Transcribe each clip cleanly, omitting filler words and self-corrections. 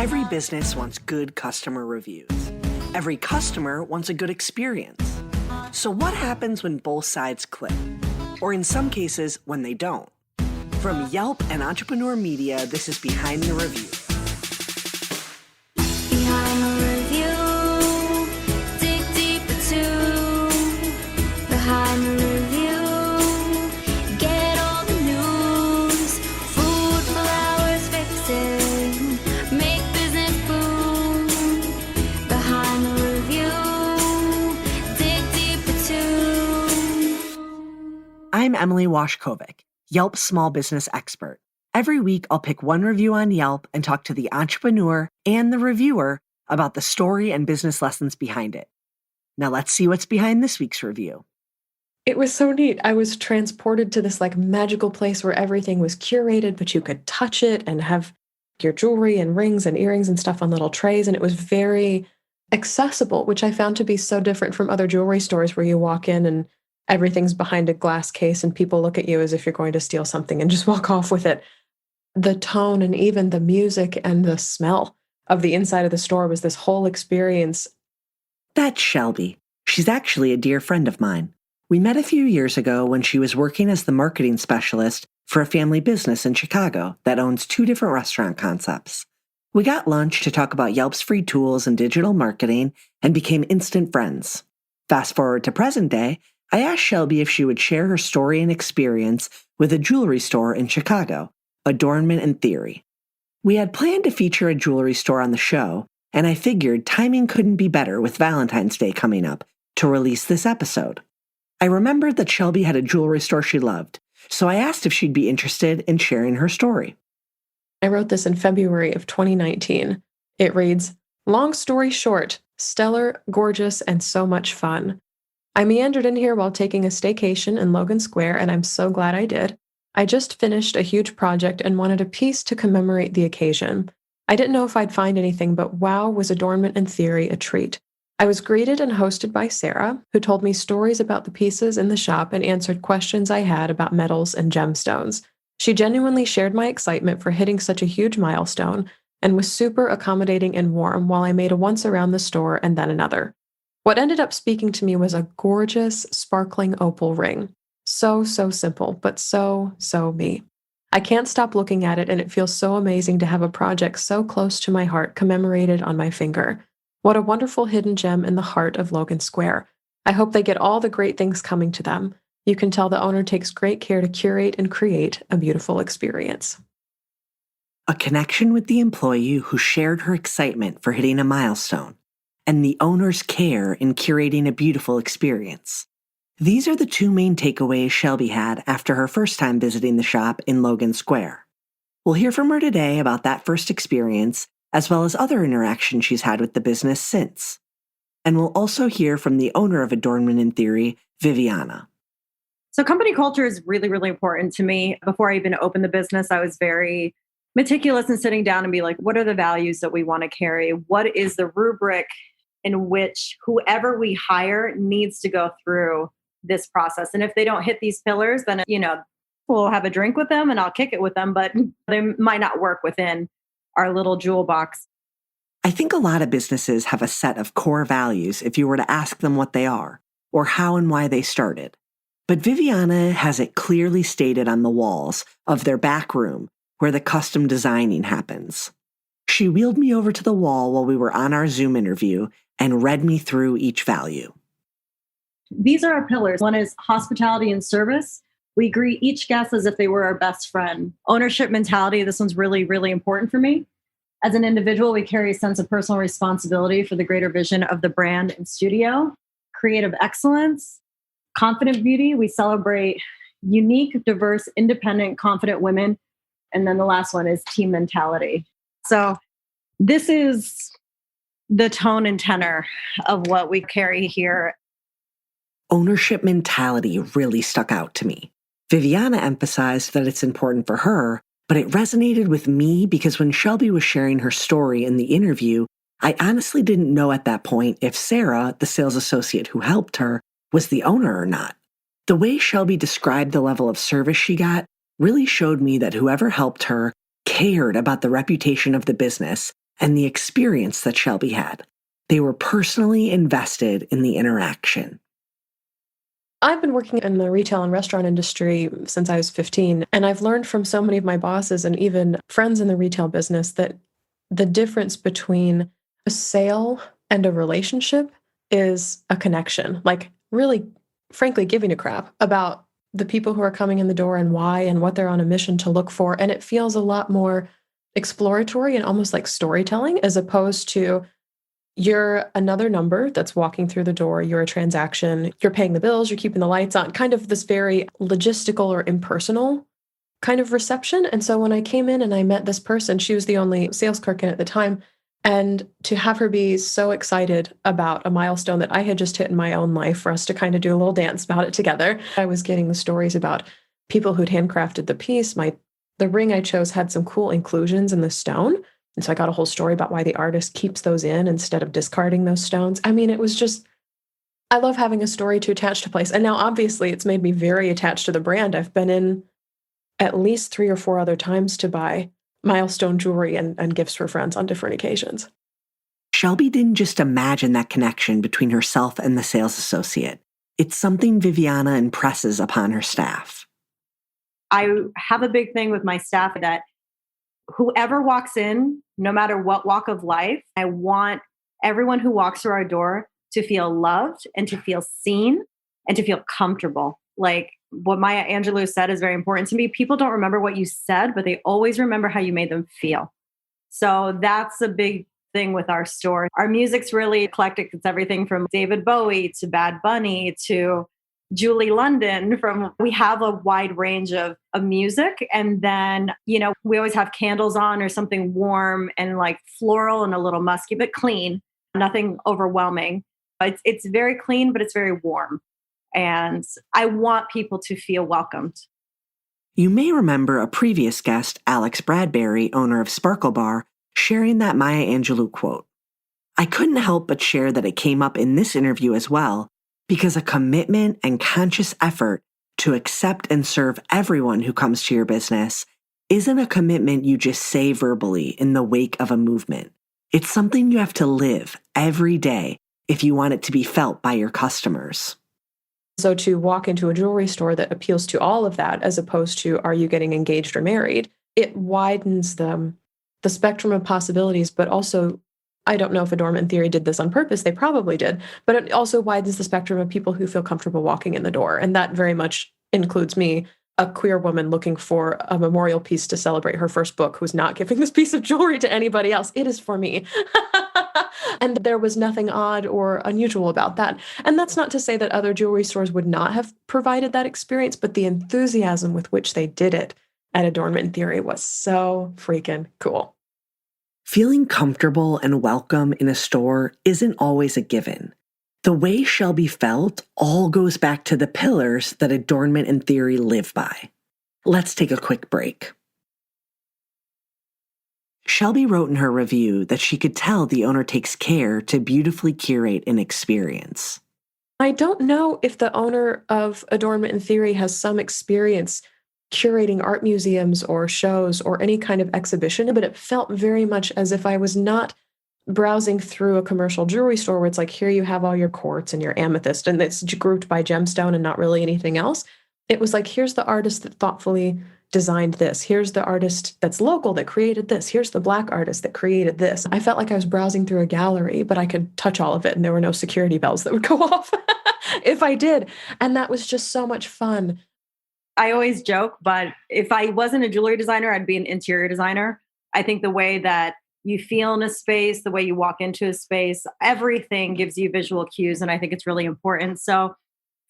Every business wants good customer reviews. Every customer wants a good experience. So what happens when both sides click? Or in some cases, when they don't? From Yelp and Entrepreneur Media, this is Behind the Review. Behind the review, dig deep into behind the review, get all the news, food, flowers, fixing, make business boom. Behind the review, dig deep into. I'm Emily Washkovic, Yelp's small business expert. Every week, I'll pick one review on Yelp and talk to the entrepreneur and the reviewer about the story and business lessons behind it. Now let's see what's behind this week's review. It was so neat. I was transported to this magical place where everything was curated, but you could touch it and have your jewelry and rings and earrings and stuff on little trays. And it was very accessible, which I found to be so different from other jewelry stores where you walk in and everything's behind a glass case and people look at you as if you're going to steal something and just walk off with it. The tone and even the music and the smell of the inside of the store was this whole experience. That's Shelby. She's actually a dear friend of mine. We met a few years ago when she was working as the marketing specialist for a family business in Chicago that owns 2 different restaurant concepts. We got lunch to talk about Yelp's free tools and digital marketing and became instant friends. Fast forward to present day, I asked Shelby if she would share her story and experience with a jewelry store in Chicago, Adornment Theory. We had planned to feature a jewelry store on the show, and I figured timing couldn't be better with Valentine's Day coming up to release this episode. I remembered that Shelby had a jewelry store she loved, so I asked if she'd be interested in sharing her story. I wrote this in February of 2019. It reads, "Long story short, stellar, gorgeous, and so much fun. I meandered in here while taking a staycation in Logan Square, and I'm so glad I did. I just finished a huge project and wanted a piece to commemorate the occasion. I didn't know if I'd find anything, but wow, was Adornment Theory a treat. I was greeted and hosted by Sarah, who told me stories about the pieces in the shop and answered questions I had about metals and gemstones. She genuinely shared my excitement for hitting such a huge milestone and was super accommodating and warm while I made a once around the store and then another. What ended up speaking to me was a gorgeous, sparkling opal ring. So simple, but so me. I can't stop looking at it, and it feels so amazing to have a project so close to my heart commemorated on my finger. What a wonderful hidden gem in the heart of Logan Square. I hope they get all the great things coming to them. You can tell the owner takes great care to curate and create a beautiful experience." A connection with the employee who shared her excitement for hitting a milestone, and the owner's care in curating a beautiful experience. These are the 2 main takeaways Shelby had after her first time visiting the shop in Logan Square. We'll hear from her today about that first experience, as well as other interactions she's had with the business since. And we'll also hear from the owner of Adornment Theory, Viviana. So company culture is really, really important to me. Before I even opened the business, I was very meticulous in sitting down and be like, what are the values that we want to carry? What is the rubric in which whoever we hire needs to go through this process? And if they don't hit these pillars, then, we'll have a drink with them and I'll kick it with them, but they might not work within our little jewel box. I think a lot of businesses have a set of core values if you were to ask them what they are, or how and why they started. But Viviana has it clearly stated on the walls of their back room where the custom designing happens. She wheeled me over to the wall while we were on our Zoom interview and read me through each value. These are our pillars. One is hospitality and service. We greet each guest as if they were our best friend. Ownership mentality. This one's really, really important for me. As an individual, we carry a sense of personal responsibility for the greater vision of the brand and studio. Creative excellence. Confident beauty. We celebrate unique, diverse, independent, confident women. And then the last one is team mentality. So this is the tone and tenor of what we carry here. Ownership mentality really stuck out to me. Viviana emphasized that it's important for her, but it resonated with me because when Shelby was sharing her story in the interview, I honestly didn't know at that point if Sarah, the sales associate who helped her, was the owner or not. The way Shelby described the level of service she got really showed me that whoever helped her cared about the reputation of the business and the experience that Shelby had. They were personally invested in the interaction. I've been working in the retail and restaurant industry since I was 15, and I've learned from so many of my bosses and even friends in the retail business that the difference between a sale and a relationship is a connection. Like, really, frankly, giving a crap about the people who are coming in the door and why and what they're on a mission to look for. And it feels a lot more exploratory and almost like storytelling, as opposed to you're another number that's walking through the door, you're a transaction, you're paying the bills, you're keeping the lights on, kind of this very logistical or impersonal kind of reception. And so when I came in and I met this person, she was the only sales clerk in at the time. And to have her be so excited about a milestone that I had just hit in my own life, for us to kind of do a little dance about it together. I was getting the stories about people who'd handcrafted the piece. The ring I chose had some cool inclusions in the stone. And so I got a whole story about why the artist keeps those in instead of discarding those stones. I mean, it was just, I love having a story to attach to place. And now obviously it's made me very attached to the brand. I've been in at least 3 or 4 other times to buy milestone jewelry and gifts for friends on different occasions. Shelby didn't just imagine that connection between herself and the sales associate. It's something Viviana impresses upon her staff. I have a big thing with my staff that whoever walks in, no matter what walk of life, I want everyone who walks through our door to feel loved and to feel seen and to feel comfortable. Like what Maya Angelou said is very important to me. People don't remember what you said, but they always remember how you made them feel. So that's a big thing with our store. Our music's really eclectic. It's everything from David Bowie to Bad Bunny to Julie London. We have a wide range of music. And then, we always have candles on or something warm and like floral and a little musky, but clean, nothing overwhelming. It's very clean, but it's very warm. And I want people to feel welcomed. You may remember a previous guest, Alex Bradbury, owner of Sparkle Bar, sharing that Maya Angelou quote. I couldn't help but share that it came up in this interview as well, because a commitment and conscious effort to accept and serve everyone who comes to your business isn't a commitment you just say verbally in the wake of a movement. It's something you have to live every day if you want it to be felt by your customers. So to walk into a jewelry store that appeals to all of that, as opposed to, are you getting engaged or married, it widens the spectrum of possibilities, but also, I don't know if Adornment Theory did this on purpose. They probably did. But it also widens the spectrum of people who feel comfortable walking in the door. And that very much includes me, a queer woman looking for a memorial piece to celebrate her first book, who's not giving this piece of jewelry to anybody else. It is for me. And there was nothing odd or unusual about that. And that's not to say that other jewelry stores would not have provided that experience, but the enthusiasm with which they did it at Adornment Theory was so freaking cool. Feeling comfortable and welcome in a store isn't always a given. The way Shelby felt all goes back to the pillars that Adornment and Theory live by. Let's take a quick break. Shelby wrote in her review that she could tell the owner takes care to beautifully curate an experience. I don't know if the owner of Adornment and Theory has some experience curating art museums or shows or any kind of exhibition, but it felt very much as if I was not browsing through a commercial jewelry store where it's like, here you have all your quartz and your amethyst, and it's grouped by gemstone and not really anything else. It was like, here's the artist that thoughtfully designed this. Here's the artist that's local that created this. Here's the Black artist that created this. I felt like I was browsing through a gallery, but I could touch all of it and there were no security bells that would go off if I did. And that was just so much fun. I always joke, but if I wasn't a jewelry designer, I'd be an interior designer. I think the way that you feel in a space, the way you walk into a space, everything gives you visual cues. And I think it's really important. So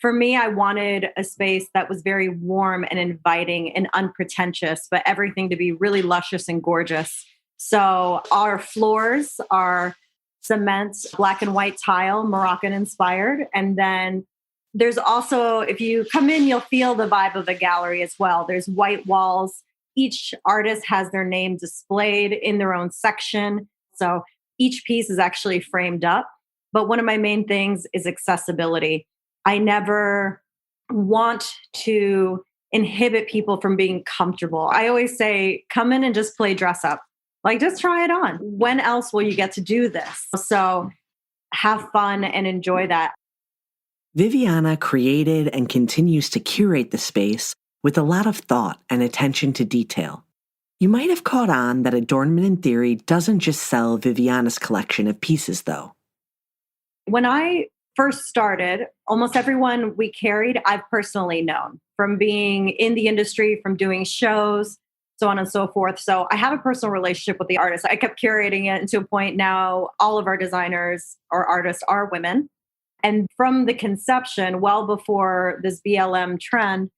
for me, I wanted a space that was very warm and inviting and unpretentious, but everything to be really luscious and gorgeous. So our floors are cement, black and white tile, Moroccan inspired. And then there's also, if you come in, you'll feel the vibe of the gallery as well. There's white walls. Each artist has their name displayed in their own section. So each piece is actually framed up. But one of my main things is accessibility. I never want to inhibit people from being comfortable. I always say, come in and just play dress up. Like, just try it on. When else will you get to do this? So have fun and enjoy that. Viviana created and continues to curate the space with a lot of thought and attention to detail. You might have caught on that Adornment Theory doesn't just sell Viviana's collection of pieces, though. When I first started, almost everyone we carried, I've personally known from being in the industry, from doing shows, so on and so forth. So I have a personal relationship with the artists. I kept curating it, and to a point now, all of our designers or artists are women. And from the conception, well before this BLM trend,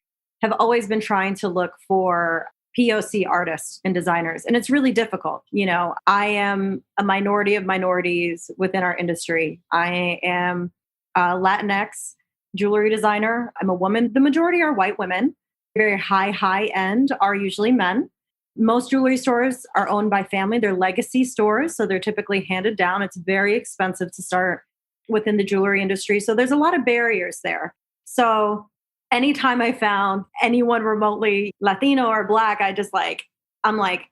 have always been trying to look for POC artists and designers. And it's really difficult. You know, I am a minority of minorities within our industry. I am a Latinx jewelry designer. I'm a woman. The majority are white women. Very high end are usually men. Most jewelry stores are owned by family. They're legacy stores, so they're typically handed down. It's very expensive to start within the jewelry industry. So there's a lot of barriers there. So anytime I found anyone remotely Latino or Black, I'm like,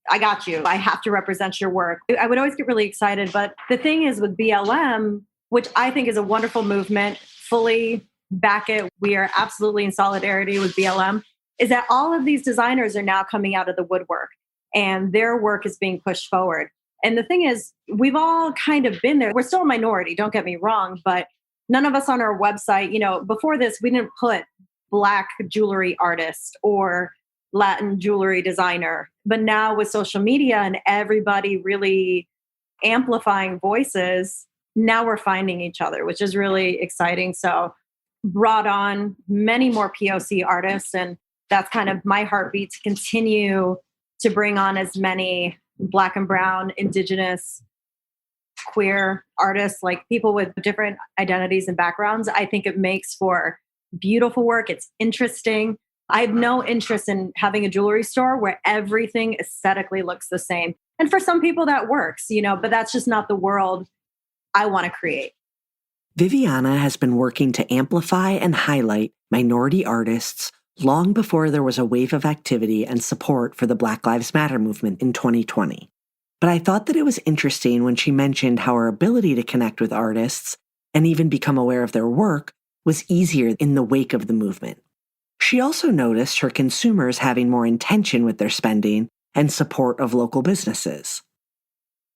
I got you. I have to represent your work. I would always get really excited. But the thing is with BLM, which I think is a wonderful movement, fully back it. We are absolutely in solidarity with BLM, is that all of these designers are now coming out of the woodwork and their work is being pushed forward. And the thing is, we've all kind of been there. We're still a minority, don't get me wrong, but none of us on our website, you know, before this, we didn't put Black jewelry artist or Latin jewelry designer. But now with social media and everybody really amplifying voices, now we're finding each other, which is really exciting. So brought on many more POC artists. And that's kind of my heartbeat, to continue to bring on as many Black and brown, Indigenous, queer artists, like people with different identities and backgrounds. I think it makes for beautiful work. It's interesting. I have no interest in having a jewelry store where everything aesthetically looks the same. And for some people that works, you know, but that's just not the world I want to create. Viviana has been working to amplify and highlight minority artists long before there was a wave of activity and support for the Black Lives Matter movement in 2020. But I thought that it was interesting when she mentioned how her ability to connect with artists and even become aware of their work was easier in the wake of the movement. She also noticed her consumers having more intention with their spending and support of local businesses.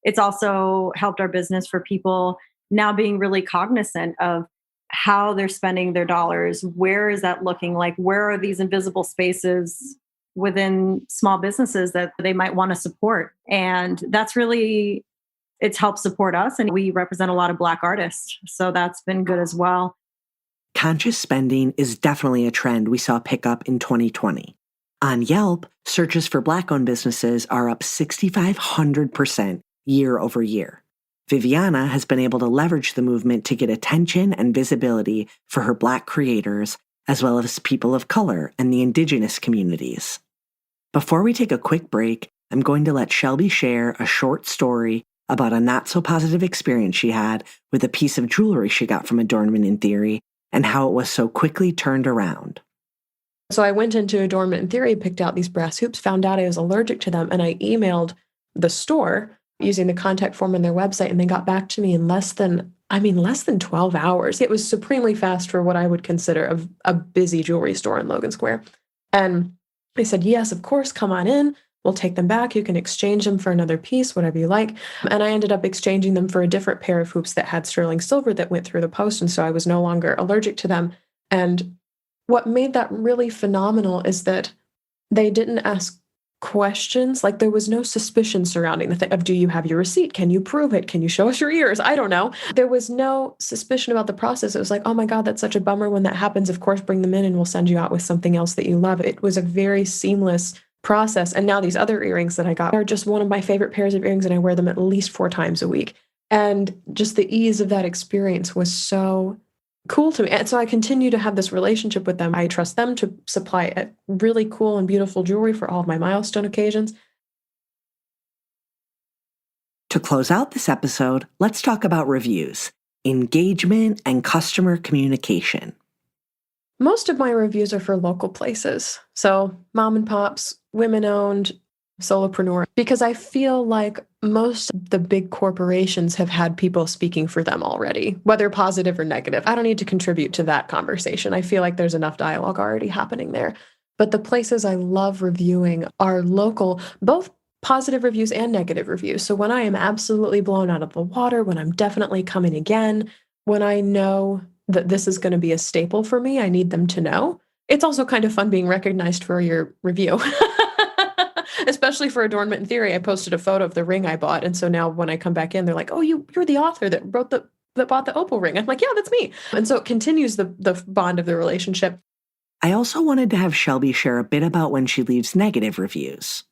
It's also helped our business for people now being really cognizant of how they're spending their dollars. Where is that looking like? Where are these invisible spaces within small businesses that they might want to support? And that's really, it's helped support us. And we represent a lot of Black artists. So that's been good as well. Conscious spending is definitely a trend we saw pick up in 2020. On Yelp, searches for Black-owned businesses are up 6,500% year over year. Viviana has been able to leverage the movement to get attention and visibility for her Black creators, as well as people of color and the Indigenous communities. Before we take a quick break, I'm going to let Shelby share a short story about a not-so-positive experience she had with a piece of jewelry she got from Adornment Theory and how it was so quickly turned around. So I went into Adornment Theory, picked out these brass hoops, found out I was allergic to them, and I emailed the store using the contact form on their website, and they got back to me in less than 12 hours. It was supremely fast for what I would consider a busy jewelry store in Logan Square. And they said, yes, of course, come on in. We'll take them back. You can exchange them for another piece, whatever you like. And I ended up exchanging them for a different pair of hoops that had sterling silver that went through the post. And so I was no longer allergic to them. And what made that really phenomenal is that they didn't ask questions. Like, there was no suspicion surrounding the thing of, do you have your receipt? Can you prove it? Can you show us your ears? I don't know. There was no suspicion about the process. It was like, oh my God, that's such a bummer when that happens. Of course, bring them in and we'll send you out with something else that you love. It was a very seamless process. And now these other earrings that I got are just one of my favorite pairs of earrings, and I wear them at least 4 times a week. And just the ease of that experience was so cool to me. And so I continue to have this relationship with them. I trust them to supply a really cool and beautiful jewelry for all of my milestone occasions. To close out this episode, let's talk about reviews, engagement, and customer communication. Most of my reviews are for local places. So mom and pops, women owned, solopreneur, because I feel like most of the big corporations have had people speaking for them already, whether positive or negative. I don't need to contribute to that conversation. I feel like there's enough dialogue already happening there. But the places I love reviewing are local, both positive reviews and negative reviews. So when I am absolutely blown out of the water, when I'm definitely coming again, when I know that this is going to be a staple for me, I need them to know. It's also kind of fun being recognized for your review. Especially for Adornment Theory, I posted a photo of the ring I bought, and so now when I come back in, they're like, "Oh, you're the author that bought the opal ring." I'm like, "Yeah, that's me." And so it continues the bond of the relationship. I also wanted to have Shelby share a bit about when she leaves negative reviews.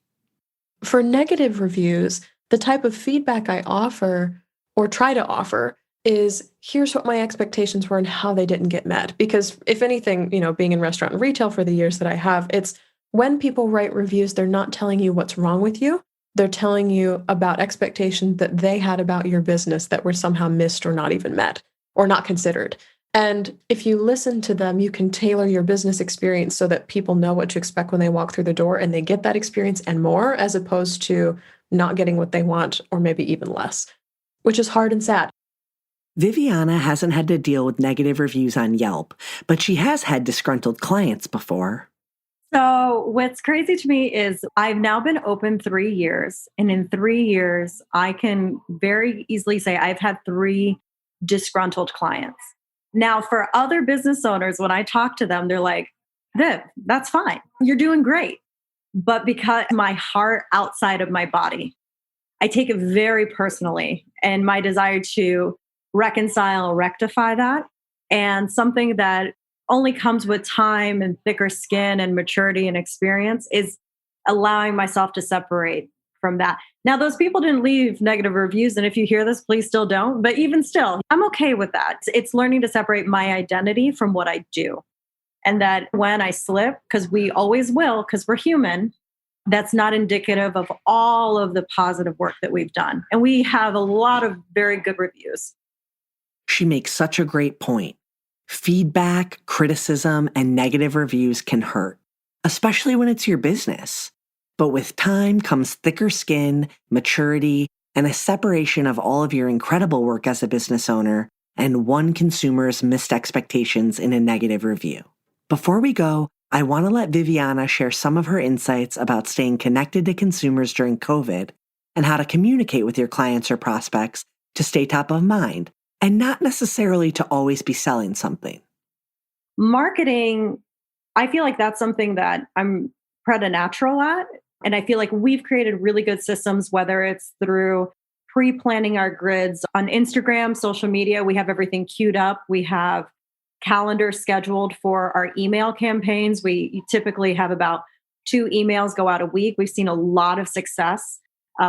For negative reviews, the type of feedback I offer or try to offer is, here's what my expectations were and how they didn't get met. Because if anything, being in restaurant and retail for the years that I have, it's when people write reviews, they're not telling you what's wrong with you. They're telling you about expectations that they had about your business that were somehow missed or not even met or not considered. And if you listen to them, you can tailor your business experience so that people know what to expect when they walk through the door and they get that experience and more, as opposed to not getting what they want or maybe even less, which is hard and sad. Viviana hasn't had to deal with negative reviews on Yelp, but she has had disgruntled clients before. So what's crazy to me is I've now been open 3 years. And in 3 years, I can very easily say I've had 3 disgruntled clients. Now, for other business owners, when I talk to them, they're like, Viv, that's fine. You're doing great. But because my heart outside of my body, I take it very personally, and my desire to reconcile, rectify that. And something that only comes with time and thicker skin and maturity and experience is allowing myself to separate from that. Now, those people didn't leave negative reviews. And if you hear this, please still don't. But even still, I'm okay with that. It's learning to separate my identity from what I do. And that when I slip, because we always will, because we're human, that's not indicative of all of the positive work that we've done. And we have a lot of very good reviews. She makes such a great point. Feedback, criticism, and negative reviews can hurt, especially when it's your business. But with time comes thicker skin, maturity, and a separation of all of your incredible work as a business owner and one consumer's missed expectations in a negative review. Before we go, I want to let Viviana share some of her insights about staying connected to consumers during COVID and how to communicate with your clients or prospects to stay top of mind and not necessarily to always be selling something. Marketing, I feel like that's something that I'm preternatural at. And I feel like we've created really good systems, whether it's through pre-planning our grids on Instagram, social media. We have everything queued up. We have calendars scheduled for our email campaigns. We typically have about 2 emails go out a week. We've seen a lot of success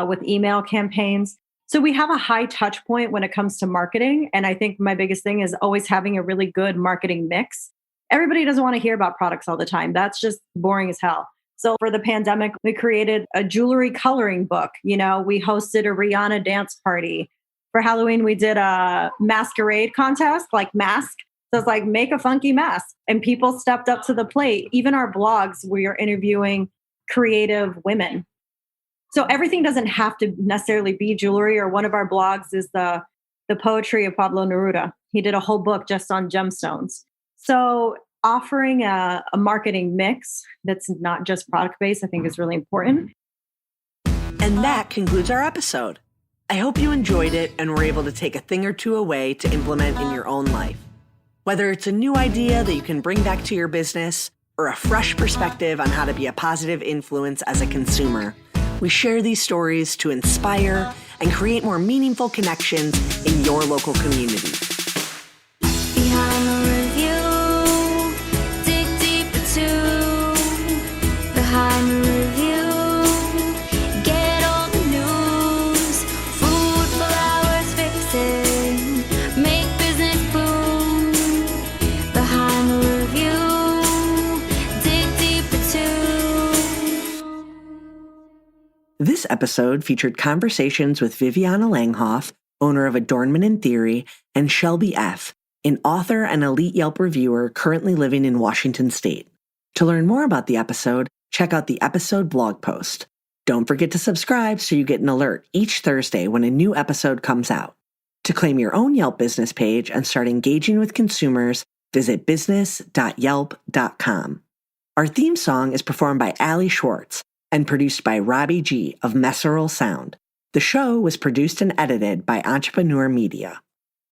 with email campaigns. So we have a high touch point when it comes to marketing. And I think my biggest thing is always having a really good marketing mix. Everybody doesn't want to hear about products all the time. That's just boring as hell. So for the pandemic, we created a jewelry coloring book. We hosted a Rihanna dance party. For Halloween, we did a masquerade contest, like mask. So it's like, make a funky mask. And people stepped up to the plate. Even our blogs, we are interviewing creative women. So everything doesn't have to necessarily be jewelry. Or one of our blogs is the poetry of Pablo Neruda. He did a whole book just on gemstones. So offering a marketing mix that's not just product-based, I think is really important. And that concludes our episode. I hope you enjoyed it and were able to take a thing or two away to implement in your own life. Whether it's a new idea that you can bring back to your business or a fresh perspective on how to be a positive influence as a consumer, we share these stories to inspire and create more meaningful connections in your local community. Behind the review, dig deeper too. Behind the review, get all the news. Food, flowers, fixing, make business boom. Behind the review, dig deeper too. This episode featured conversations with Viviana Langhoff, owner of Adornment Theory, and Shelby F., an author and elite Yelp reviewer currently living in Washington State. To learn more about the episode, check out the episode blog post. Don't forget to subscribe so you get an alert each Thursday when a new episode comes out. To claim your own Yelp business page and start engaging with consumers, visit business.yelp.com. Our theme song is performed by Allie Schwartz and produced by Robbie G. of Messerel Sound. The show was produced and edited by Entrepreneur Media.